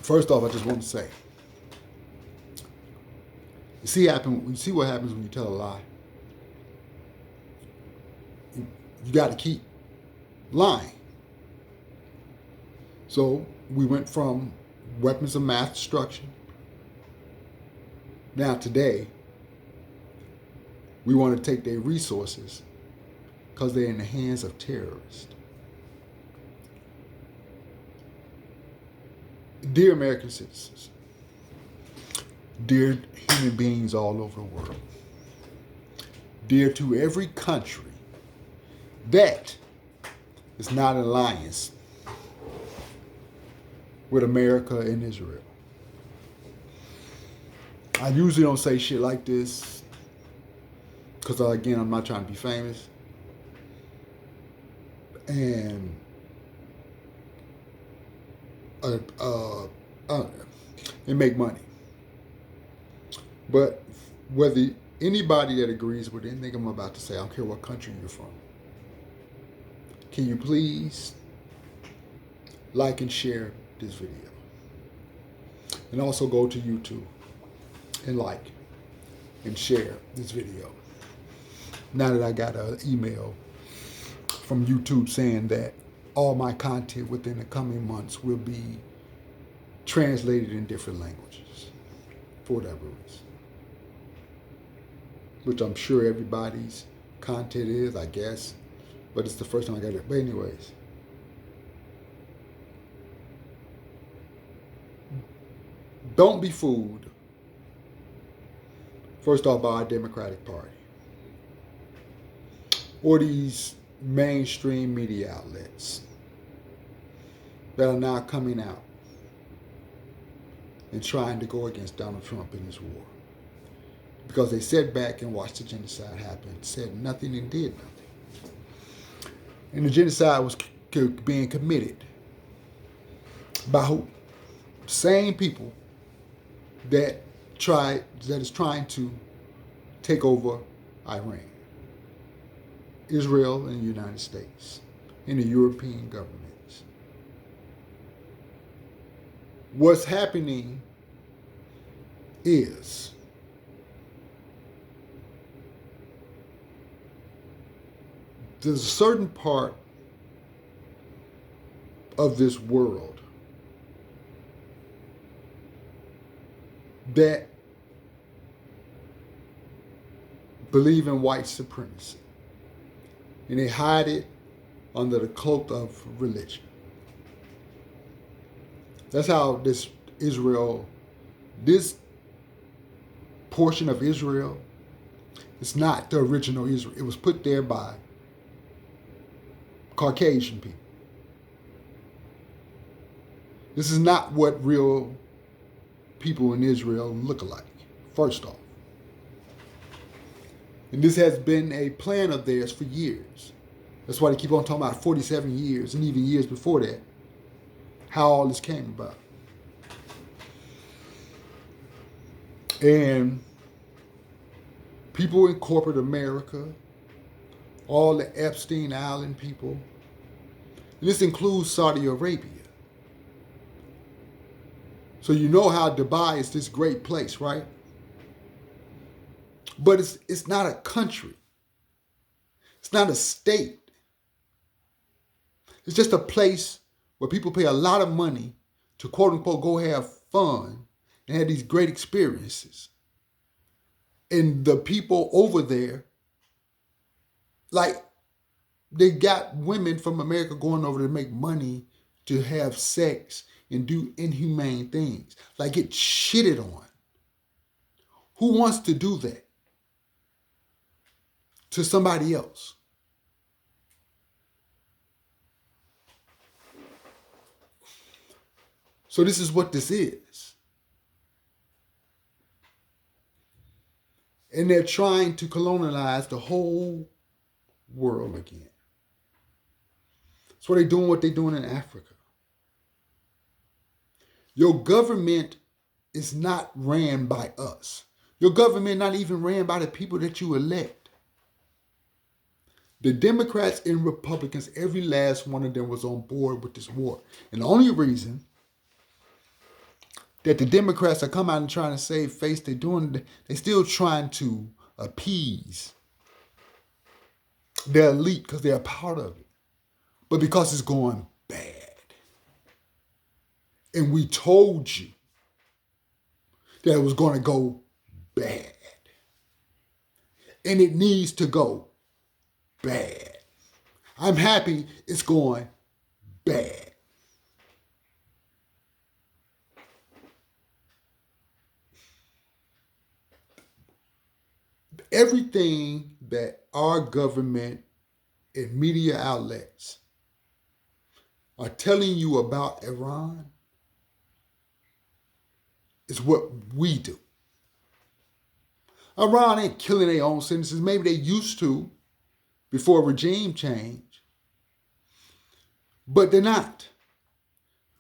First off, I just want to say, you see what happens when you tell a lie. You got to keep lying. So we went from weapons of mass destruction. Now today, we want to take their resources because they're in the hands of terrorists. Dear American citizens, dear human beings all over the world, dear to every country that is not in alliance with America and Israel. I usually don't say shit like this because, again, I'm not trying to be famous. And and make money. But whether anybody that agrees with anything I'm about to say, I don't care what country you're from, can you please like and share this video? And also go to YouTube and like and share this video. Now that I got an email from YouTube saying that all my content within the coming months will be translated in different languages for whatever reason. Which I'm sure everybody's content is, I guess. But it's the first time I got it. But anyways. Don't be fooled, first off, by our Democratic Party or these mainstream media outlets that are now coming out and trying to go against Donald Trump in his war. Because they sat back and watched the genocide happen, said nothing and did nothing. And the genocide was being committed by who? Same people that is trying to take over Iran, Israel and the United States, and the European governments. What's happening is there's a certain part of this world that believe in white supremacy. And they hide it under the cloak of religion. That's how this portion of Israel, it's not the original Israel. It was put there by Caucasian people. This is not what real people in Israel look like, first off. And this has been a plan of theirs for years. That's why they keep on talking about 47 years and even years before that, how all this came about. And people in corporate America, all the Epstein Island people, and this includes Saudi Arabia. So you know how Dubai is this great place, right? But it's not a country. It's not a state. It's just a place where people pay a lot of money to quote unquote go have fun and have these great experiences. And the people over there, like, they got women from America going over to make money to have sex and do inhumane things, like get shitted on. Who wants to do that to somebody else? So this is what this is. And they're trying to colonialize the whole world again. So they're doing what they're doing in Africa. Your government is not ran by us. Your government not even ran by the people that you elect. The Democrats and Republicans, every last one of them was on board with this war. And the only reason that the Democrats are coming out and trying to save face. They're still trying to appease the elite because they're a part of it. But because it's going bad. And we told you that it was going to go bad. And it needs to go bad. I'm happy it's going bad. Everything that our government and media outlets are telling you about Iran is what we do. Iran ain't killing their own citizens. Maybe they used to before regime change, but they're not.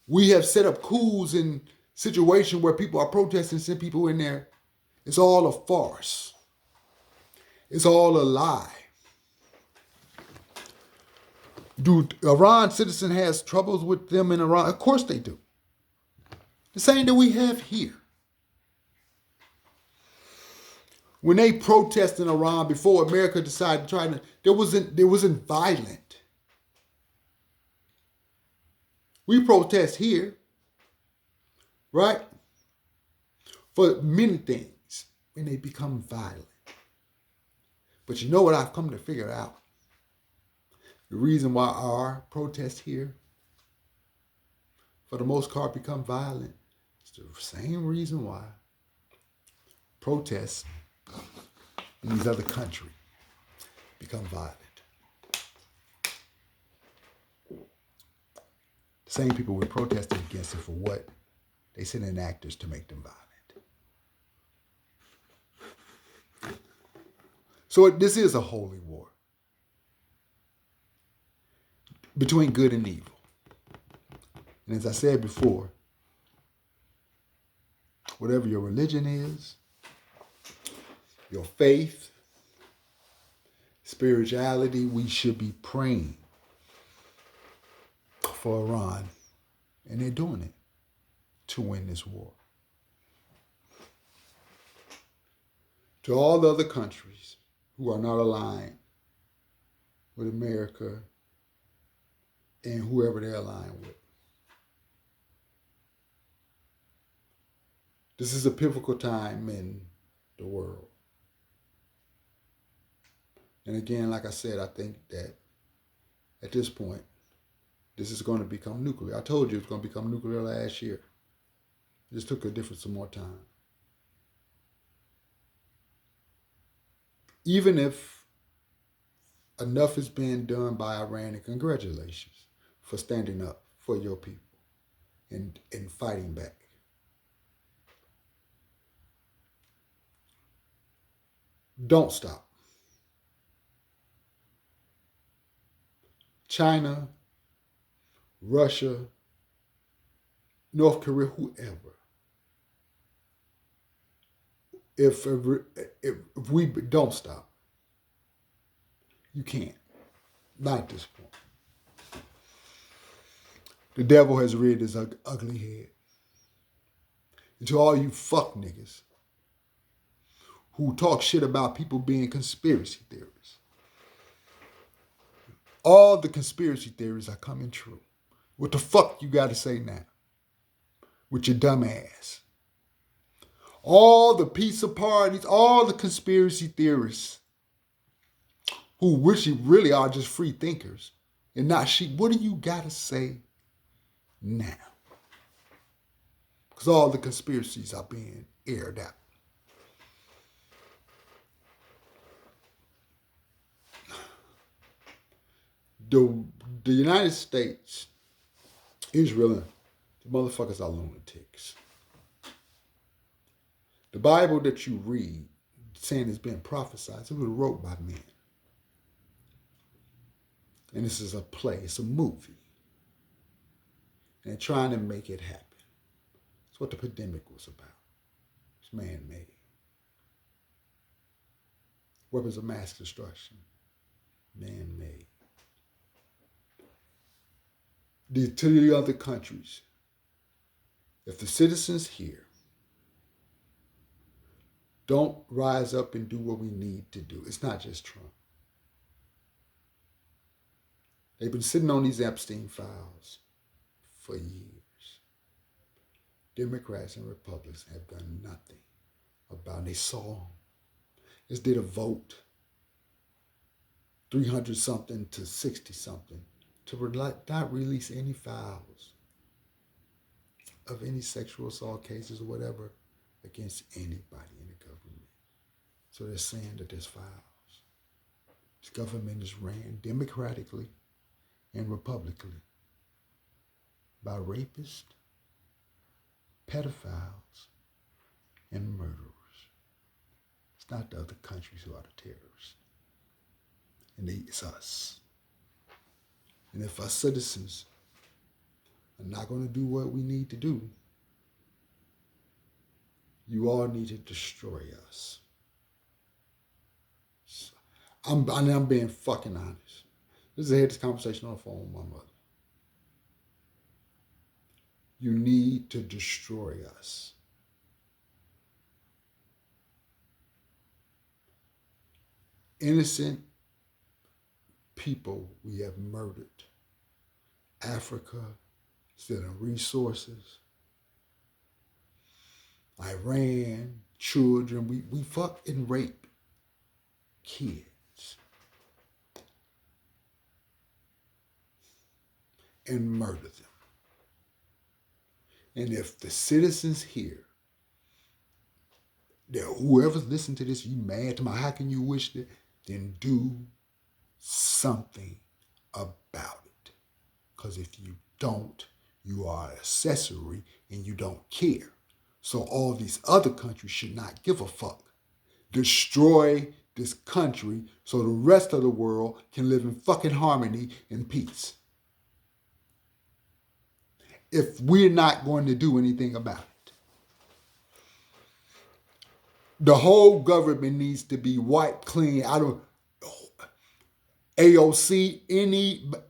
We have set up coups in situations where people are protesting, send people in there. It's all a farce. It's all a lie. Do Iran citizen has troubles with them in Iran? Of course they do. The same that we have here. When they protested in Iran before America decided to try to, there wasn't violent. We protest here, right? For many things, and they become violent. But you know what I've come to figure out? The reason why our protests here, for the most part, become violent is the same reason why protests in these other countries become violent. The same people we're protesting against it for what? They send in actors to make them violent. So this is a holy war between good and evil. And as I said before, whatever your religion is, your faith, spirituality, we should be praying for Iran. And they're doing it to win this war. To all the other countries who are not aligned with America and whoever they're aligned with. This is a pivotal time in the world. And again, like I said, I think that at this point, this is going to become nuclear. I told you it's going to become nuclear last year. It just took some more time. Even if enough is being done by Iran, and congratulations for standing up for your people and fighting back. Don't stop. China, Russia, North Korea, whoever. If we don't stop, you can't. Not at this point. The devil has reared his ugly head. And to all you fuck niggas who talk shit about people being conspiracy theorists, all the conspiracy theories are coming true. What the fuck you got to say now? With your dumb ass. All the pizza parties, all the conspiracy theorists who really are just free thinkers and not sheep. What do you got to say now? Because all the conspiracies are being aired out. The United States, Israel, the motherfuckers are lunatics. The Bible that you read, saying it's been prophesied, it was wrote by men. And this is a play, it's a movie. And trying to make it happen. That's what the pandemic was about. It's man-made. Weapons of mass destruction, man-made. To the other countries If the citizens here don't rise up and do what we need to do, it's not just Trump. They've been sitting on these Epstein files for years. Democrats and Republicans have done nothing about it. They saw them. Just did a vote, 300 something to 60 something, to not release any files of any sexual assault cases or whatever against anybody in the government. So they're saying that there's files. This government is ran democratically and republicly by rapists, pedophiles, and murderers. It's not the other countries who are the terrorists. And it's us. And if our citizens are not going to do what we need to do, you all need to destroy us. So, I'm being fucking honest. I had this conversation on the phone with my mother. You need to destroy us. Innocent people we have murdered. Africa, stealing resources. Iran, children. We fuck and rape kids. And murder them. And if the citizens here, whoever's listening to this, you mad to me, how can you wish that? Then do something about it. Because if you don't, you are an accessory and you don't care. So all these other countries should not give a fuck. Destroy this country so the rest of the world can live in fucking harmony and peace. If we're not going to do anything about it. The whole government needs to be wiped clean out of AOC.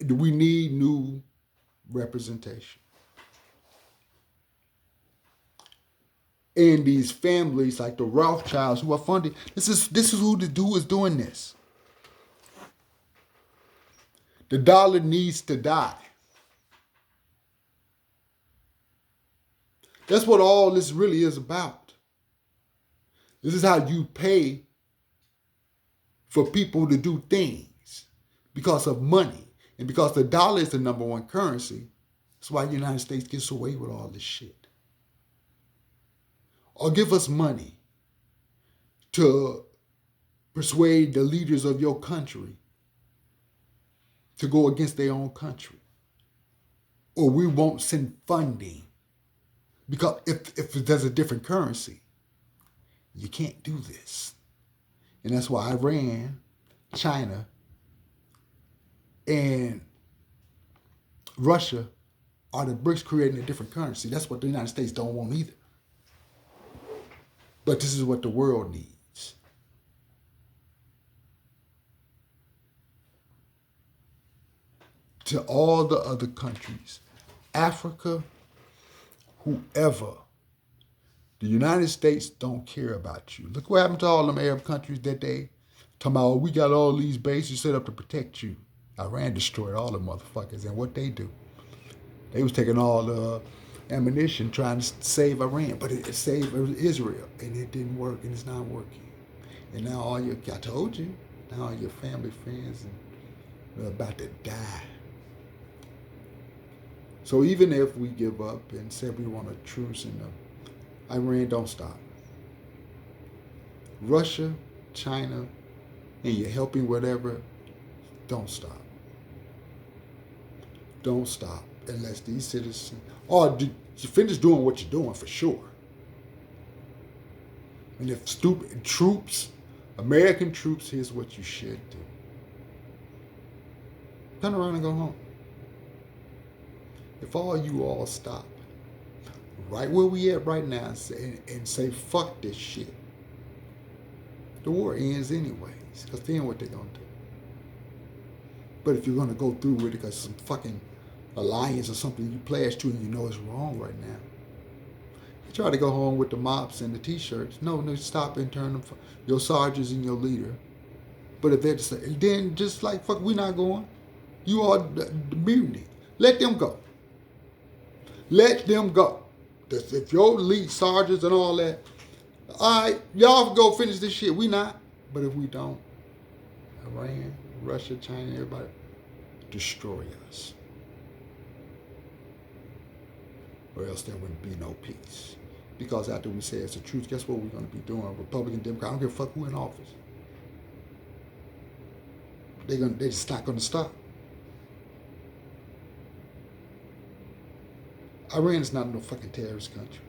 We need new representation. And these families like the Rothschilds who are funding, this is who is doing this. The dollar needs to die. That's what all this really is about. This is how you pay for people to do things because of money. And because the dollar is the number one currency, that's why the United States gets away with all this shit. Or give us money to persuade the leaders of your country to go against their own country. Or we won't send funding. Because if there's a different currency, you can't do this. And that's why Iran, China, and Russia are the BRICS creating a different currency. That's what the United States don't want either. But this is what the world needs. To all the other countries, Africa, whoever, the United States don't care about you. Look what happened to all them Arab countries that they talking about, we got all these bases set up to protect you. Iran destroyed all the motherfuckers, and what they do? They was taking all the ammunition trying to save Iran, but it saved Israel, and it didn't work, and it's not working. And now I told you, now all your family, friends, are about to die. So even if we give up and say we want a truce and Iran don't stop. Russia, China, and you're helping whatever, don't stop. Don't stop unless these citizens, or you finish doing what you're doing for sure. And if stupid troops, American troops, here's what you should do. Turn around and go home. If all you all stop right where we at right now and say, fuck this shit, the war ends anyways, because then what they gonna do? But if you're gonna go through with it because some fucking alliance or something you pledged to and you know it's wrong right now, Try to go home with the mops and the t-shirts. No, no, stop and turn them for your sergeants and your leader. But if they say, then just like, fuck, we're not going. You are the mutiny. Let them go. Let them go. If your lead sergeants and all that, all right, y'all go finish this shit. We not. But if we don't, Iran, Russia, China, everybody, destroy us. Or else there wouldn't be no peace. Because after we say it's the truth, guess what we're going to be doing? Republican, Democrat, I don't give a fuck who in office. They're just not going to stop. Iran is not no fucking terrorist country.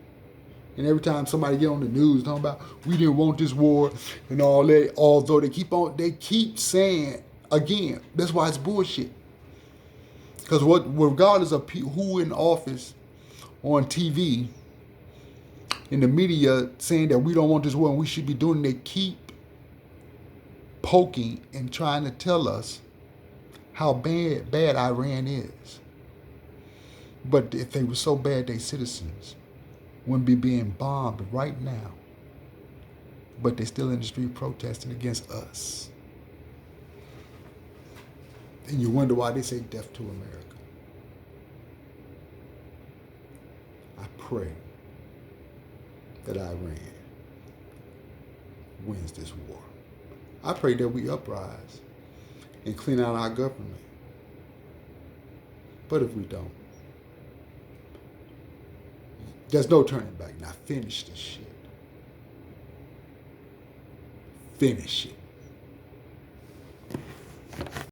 And every time somebody get on the news talking about we didn't want this war and all that, although they keep saying again, that's why it's bullshit. Because regardless of who in office on TV, in the media saying that we don't want this war and we should be doing, they keep poking and trying to tell us how bad Iran is. But if they were so bad, their citizens wouldn't be being bombed right now. But they're still in the street protesting against us. And you wonder why they say death to America. I pray that Iran wins this war. I pray that we uprise and clean out our government. But if we don't, there's no turning back. Now finish this shit. Finish it.